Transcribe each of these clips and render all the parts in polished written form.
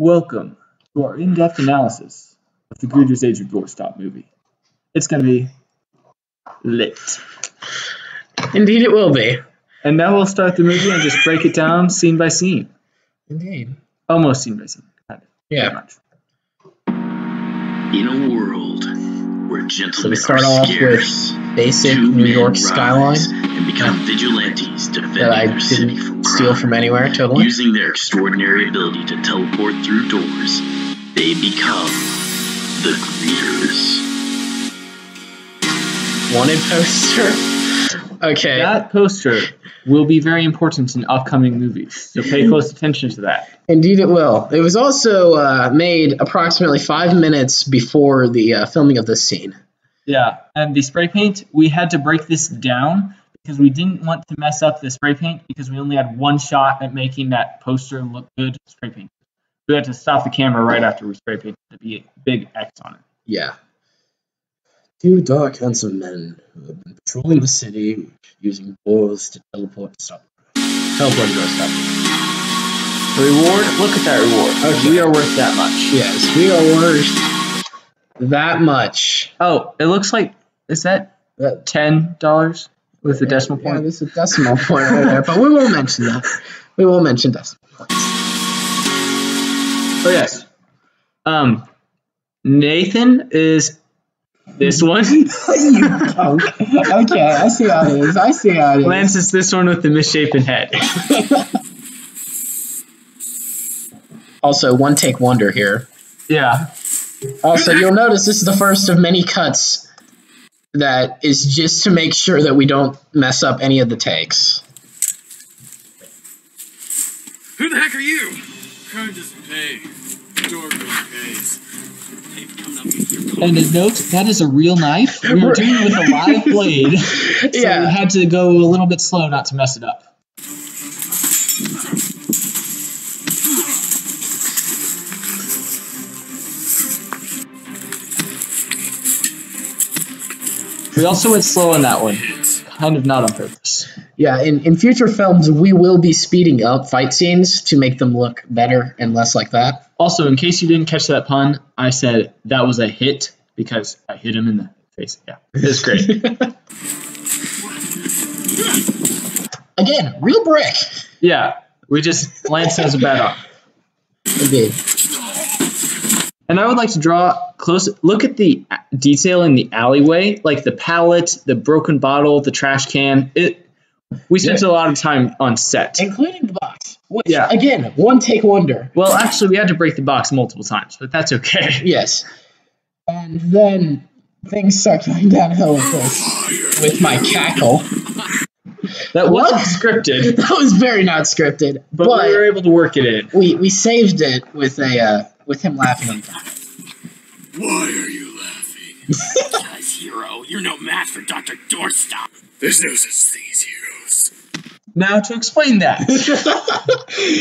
Welcome to our in-depth analysis of the Greeter's Age of Doorstop movie. It's going to be lit. Indeed it will be. And now we'll start the movie and just break it down scene by scene. Indeed. Almost scene by scene. Kind of. Yeah. Much. In a world where gentlemen So we start are off scarce, with basic two New men York rise skyline and become vigilantes defending that I their city didn't from steal crime. from anywhere, totally. Using their extraordinary ability to teleport through doors, they become the Greeters. Wanted poster. Okay. That poster will be very important in upcoming movies, so pay close attention to that. Indeed it will. It was also made approximately 5 minutes before the filming of this scene. Yeah, and the spray paint, we had to break this down because we didn't want to mess up the spray paint because we only had one shot at making that poster look good spray paint. We had to stop the camera right after we spray painted to be a big X on it. Yeah. Two dark, handsome men who have been patrolling the city using doors to teleport to stop. Teleport to Doorstop. The reward? Look at that reward. Okay. We are worth that much. Yes, we are worth that much. Oh, it looks like, is that $10 with the decimal point? Yeah, there's a decimal point right there, but we won't mention that. We won't mention decimal points. Oh, yes. Nathan is this one. You punk. Okay, I see how it is. Lance is this one with the misshapen head. Also, one take wonder here. Yeah. Also, you'll notice this is the first of many cuts that is just to make sure that we don't mess up any of the takes. Who the heck are you? Crime doesn't pay. Door pays. Hey, come up with your And a note, that is a real knife. We were doing it with a live blade, so Yeah. we had to go a little bit slow not to mess it up. We also went slow on that one, kind of not on purpose. Yeah, in future films, we will be speeding up fight scenes to make them look better and less like that. Also, in case you didn't catch that pun, I said that was a hit because I hit him in the face. Yeah, it was great. Again, real brick. Yeah, Lance has a bad arm. Indeed. And I would like to draw close. Look at the detail in the alleyway, like the pallet, the broken bottle, the trash can. We spent a lot of time on set. Including the box. Which, Yeah. again, one take wonder. Well, actually, we had to break the box multiple times, but that's okay. Yes. And then things start going downhill with this. With my cackle. That What? wasn't scripted, That was very not scripted. but we were able to work it in. we saved it with with him laughing on top. Why are you laughing? Because, hero, you're no match for Dr. Doorstop. There's no such thing as heroes. Now, to explain that,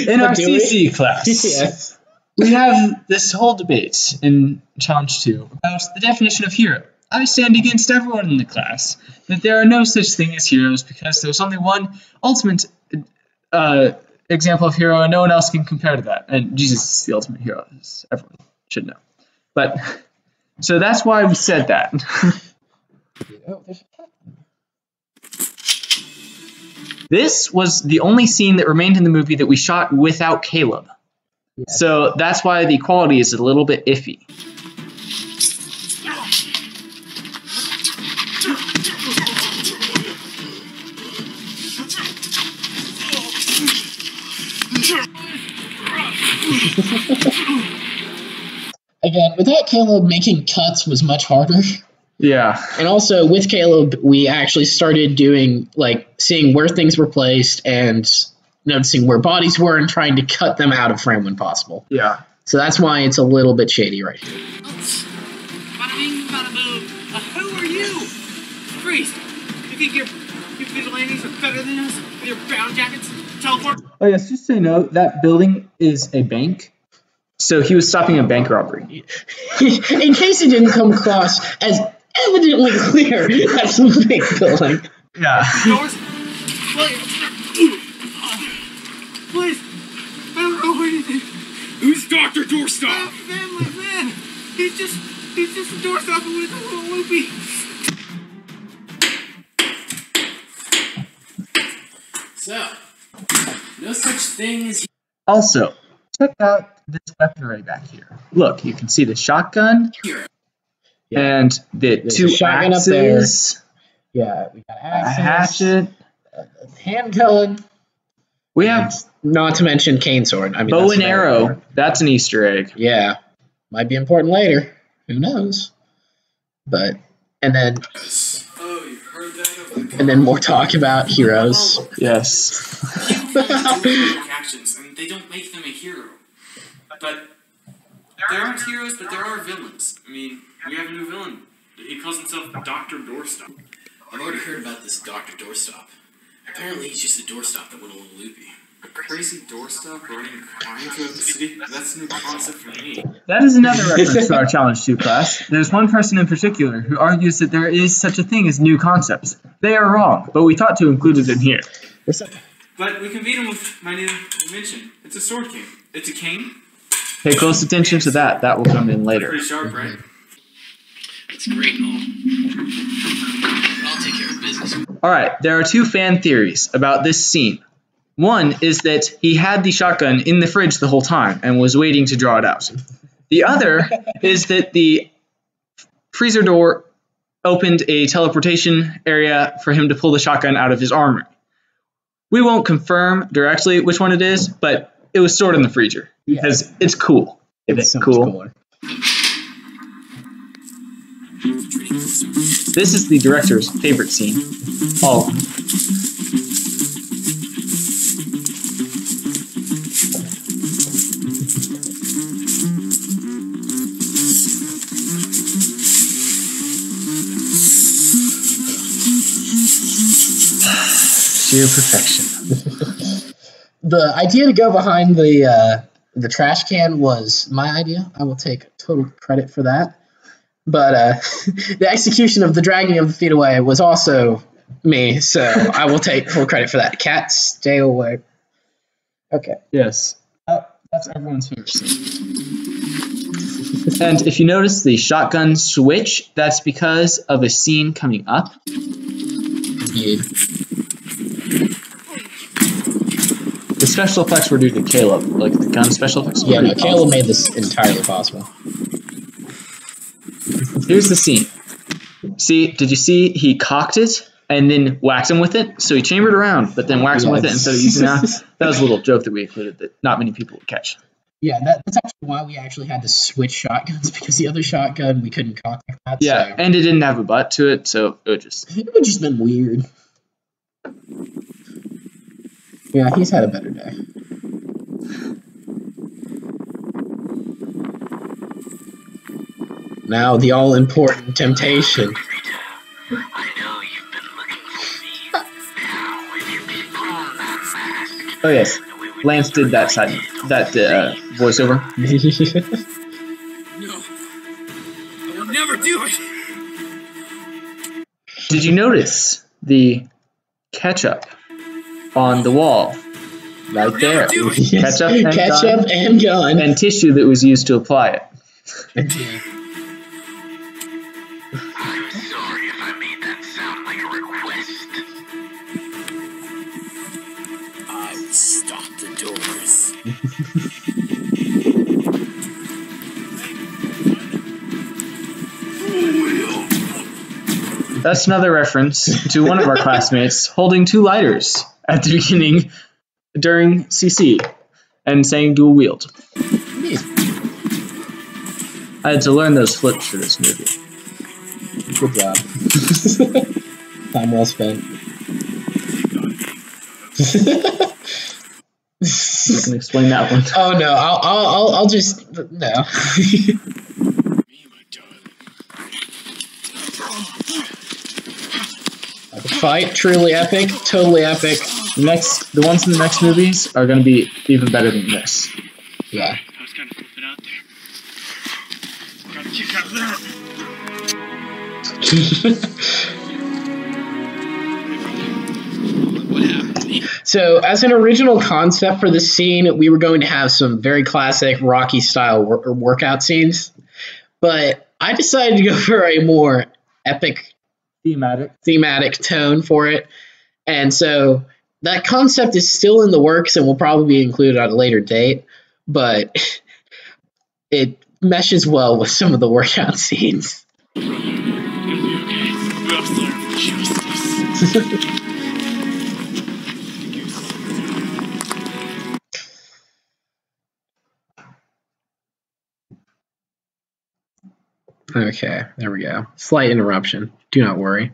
in our Do we? CC class, Yes. we have this whole debate in Challenge 2 about the definition of hero. I stand against everyone in the class that there are no such thing as heroes because there's only one ultimate example of hero and no one else can compare to that. And Jesus is the ultimate hero, as everyone should know. But, so that's why we said that. This was the only scene that remained in the movie that we shot without Caleb. So that's why the quality is a little bit iffy. Again, without Caleb, making cuts was much harder. Yeah. And also, with Caleb, we actually started doing, seeing where things were placed and noticing where bodies were and trying to cut them out of frame when possible. Yeah. So that's why it's a little bit shady right here. Bada bing, bada boom. Who are you? Priest, you think your vigilantes are better than us with your brown jackets? Teleport? Oh, yes, just so you know, that building is a bank. So he was stopping a bank robbery. In case it didn't come across as evidently clear, that's a big building. Yeah. Doors? Please. Please. I don't know anything. Who's Dr. Doorstop! Listen! He's just a doorstop with a little loopy. So, no such thing as... Also, check out this weaponry back here. Look, you can see the shotgun and the There's two a shotgun up there. axes, Yeah, we got a axes, hatchet. a handgun. We have Not to mention cane sword. I mean, bow that's and very arrow. important. That's an Easter egg. Yeah, might be important later. Who knows? But and then Oh, you've heard that? and then more talk about heroes. Yes. People do heroic actions, and they don't make them a hero. But there aren't heroes, but there are villains. I mean, we have a new villain. He calls himself Dr. Doorstop. I've already heard about this Dr. Doorstop. Apparently he's just a doorstop that went a little loopy. A crazy doorstop running crime throughout the city? That's a new concept for me. That is another reference to our Challenge 2 class. There's one person in particular who argues that there is such a thing as new concepts. They are wrong, but we thought to include it in here. But we can beat him with my new invention. It's a sword cane. It's a cane. Pay close attention to that. That will come in later. Pretty sharp, right? It's great and all. I'll take care of business. Alright, there are two fan theories about this scene. One is that he had the shotgun in the fridge the whole time and was waiting to draw it out. The other is that the freezer door opened a teleportation area for him to pull the shotgun out of his armory. We won't confirm directly which one it is, but it was stored in the freezer because it's cool. It's so much cool. cooler. This is the director's favorite scene. Oh. Sheer perfection. The idea to go behind the trash can was my idea. I will take total credit for that. But the execution of the dragging of the feet away was also me, so I will take full credit for that. Cat, stay away. Okay. Yes. That's everyone's favorite scene. And if you notice the shotgun switch, that's because of a scene coming up. Indeed. The special effects were due to Caleb, like the gun special effects. Yeah, no, Caleb made this entirely possible. Here's the scene. See, did you see he cocked it and then whacked him with it? So he chambered around, but then whacked him with it instead of using that. That was a little joke that we included that not many people would catch. Yeah, that's actually why we actually had to switch shotguns, because the other shotgun we couldn't cock like that. Yeah, so. and it didn't have a butt to it, so it would just... It would just been weird. Yeah, he's had a better day. Now the all-important temptation. I know you've been looking for me. Now, if you could put on that mask, Oh yes, Lance did that voiceover. No. I will never do it. Did you notice the ketchup on the wall? Right there. Yes. Ketchup and Ketchup gun. and gun. And tissue that was used to apply it. I'm sorry if I made that sound like a request. I will stop the doors. That's another reference to one of our classmates holding two lighters at the beginning during CC and saying dual wield. I had to learn those flips for this movie. Good job. Time well spent. You can explain that one. Oh no, I'll just no. Fight truly epic, totally epic. The ones in the next movies are going to be even better than this. Yeah. I was kind of flipping out there. Got a kick out of that. What happened to me? So, as an original concept for the scene, we were going to have some very classic Rocky style workout scenes, but I decided to go for a more epic thematic tone for it. And so that concept is still in the works and will probably be included at a later date, but it meshes well with some of the workout scenes. Okay, there we go. Slight interruption. Do not worry.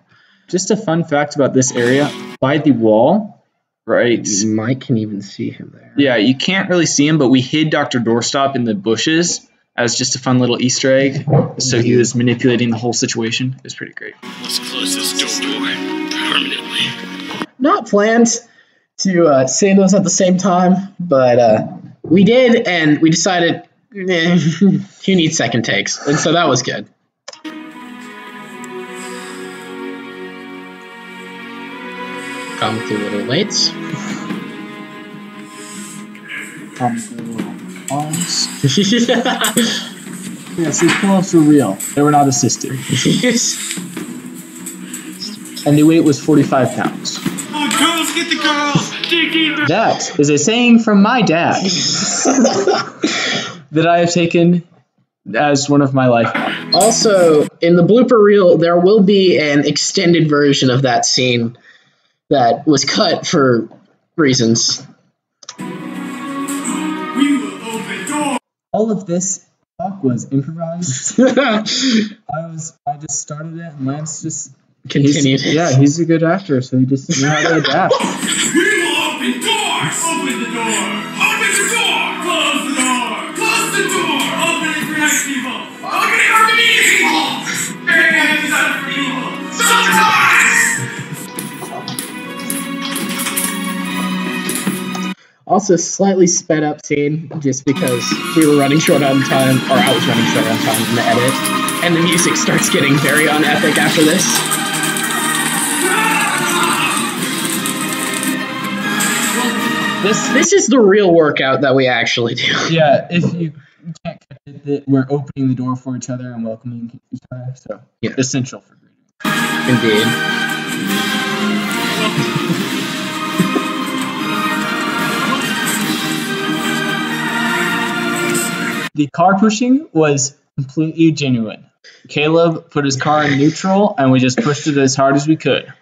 Just a fun fact about this area, by the wall, right? Mike can even see him there. Yeah, you can't really see him, but we hid Dr. Doorstop in the bushes as just a fun little Easter egg. So he was manipulating the whole situation. It was pretty great. Let's close this door permanently. Not planned to say those at the same time, but we did, and we decided you need second takes, and so that was good. Comically little lights. Comically little arms. Yes, these pull-ups were real. They were not assisted. And the weight was 45 pounds. Oh, girls, get the girls! That is a saying from my dad that I have taken as one of my life mottos. Also, in the blooper reel, there will be an extended version of that scene that was cut for reasons. We will open doors! All of this talk was improvised. I just started it, and Lance just Continued. He's a good actor, so he just knew how to adapt. We will open doors! Open the door! Open the door! Close the door! Close the door! Open it for nice people! Open it for mean people! Very nice for people! Sometimes! Also, slightly sped up scene, just because we were running short on time, or I was running short on time in the edit, and the music starts getting very unepic after this. This is the real workout that we actually do. Yeah, if you can't catch it, that we're opening the door for each other and welcoming each other, so Yeah. essential for greeting. Indeed. The car pushing was completely genuine. Caleb put his car in neutral, and we just pushed it as hard as we could.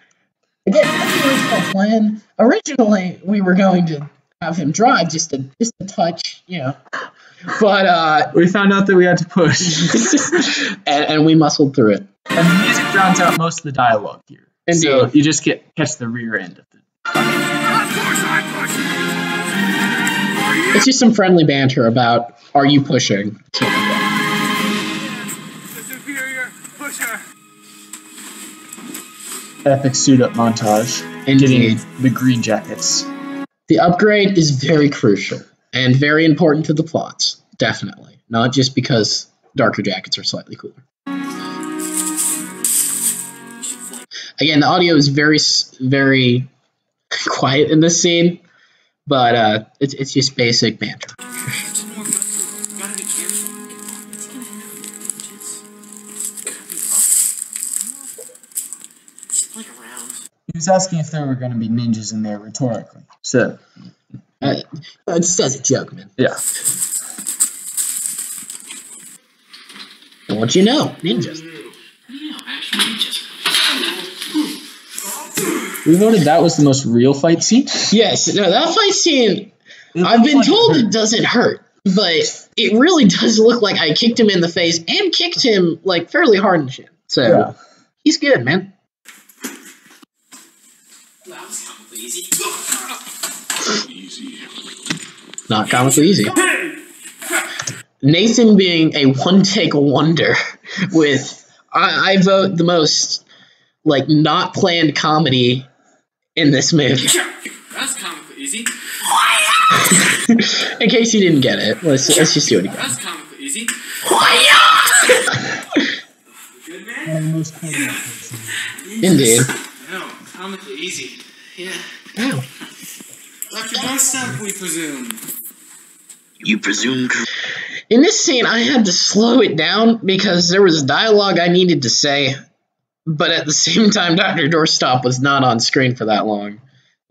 Again, that's the original plan. Originally, we were going to have him drive just a touch, but We found out that we had to push. and we muscled through it. And the music drowns out most of the dialogue here. Indeed. So you just catch the rear end of it. It's just some friendly banter about, are you pushing? The superior pusher! Epic suit-up montage. Indeed. Getting the green jackets. The upgrade is very crucial and very important to the plots, definitely. Not just because darker jackets are slightly cooler. Again, the audio is very, very quiet in this scene, but it's just basic banter. Gotta be careful. Just look around. He was asking if there were going to be ninjas in there rhetorically. So, Just as a joke, man. yeah. And what you know, ninjas. Yeah, actually, just. We voted that was the most real fight scene. Yes, no, that fight scene, I've been told it doesn't hurt, but it really does look like I kicked him in the face and kicked him, fairly hard in the shin. So, Yeah. he's good, man. That was comically easy. Not comically easy. Nathan being a one-take wonder with, I vote the most, not planned comedy in this movie. That's comically easy. In case you didn't get it, let's just do it again. That's comically easy. Good man? One of the most cool Indeed. No, comically easy. Yeah. Ow. Dr. Doorstop, we presume. You presume In this scene, I had to slow it down because there was dialogue I needed to say, but at the same time, Dr. Doorstop was not on screen for that long,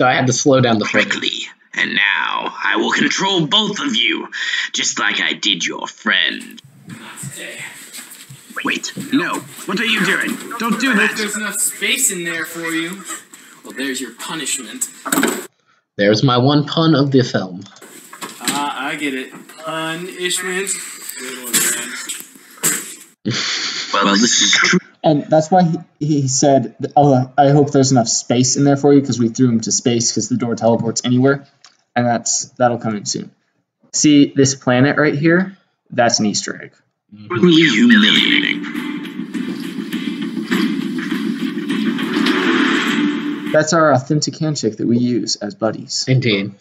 so I had to slow down the film. correctly. And now, I will control both of you, just like I did your friend. Not today. Wait, no. What are you doing? Don't do that. There's enough space in there for you. Well, there's your punishment. There's my one pun of the film. Ah, I get it. Punishment. Good one, man. Well, this is true. And that's why he said, oh, I hope there's enough space in there for you, because we threw him to space because the door teleports anywhere. And that'll come in soon. See this planet right here? That's an Easter egg. Really humiliating. That's our authentic handshake that we use as buddies. Indeed.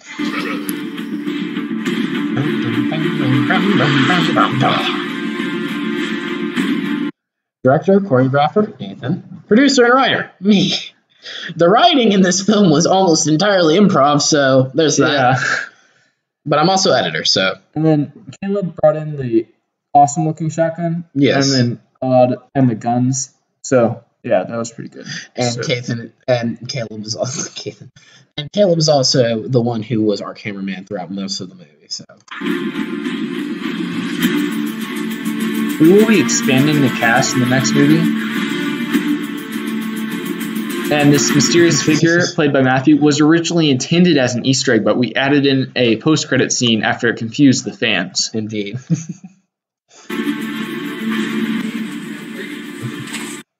Director, choreographer, Nathan. Producer and writer, me. The writing in this film was almost entirely improv, so there's that. Yeah. But I'm also editor, so. And then Caleb brought in the awesome looking shotgun. Yes. And then the guns. So yeah, that was pretty good. And So- Caleb is also Caleb is also the one who was our cameraman throughout most of the movie. So we will be expanding the cast in the next movie. And this mysterious figure, played by Matthew, was originally intended as an Easter egg, but we added in a post-credit scene after it confused the fans. indeed.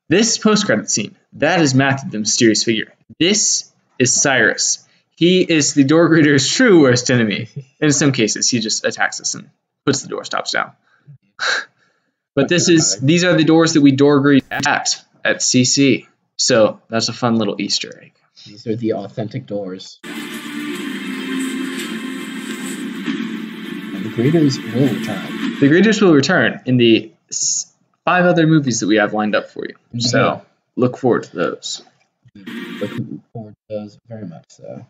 This post-credit scene, that is Matthew, the mysterious figure. This is Cyrus. He is the door greeter's true worst enemy. In some cases, he just attacks us and puts the door stops down. But these are the doors that we door greet at CC. So that's a fun little Easter egg. These are the authentic doors. And the greeters will return. The greeters will return in the 5 other movies that we have lined up for you. So look forward to those. Looking forward to those very much so.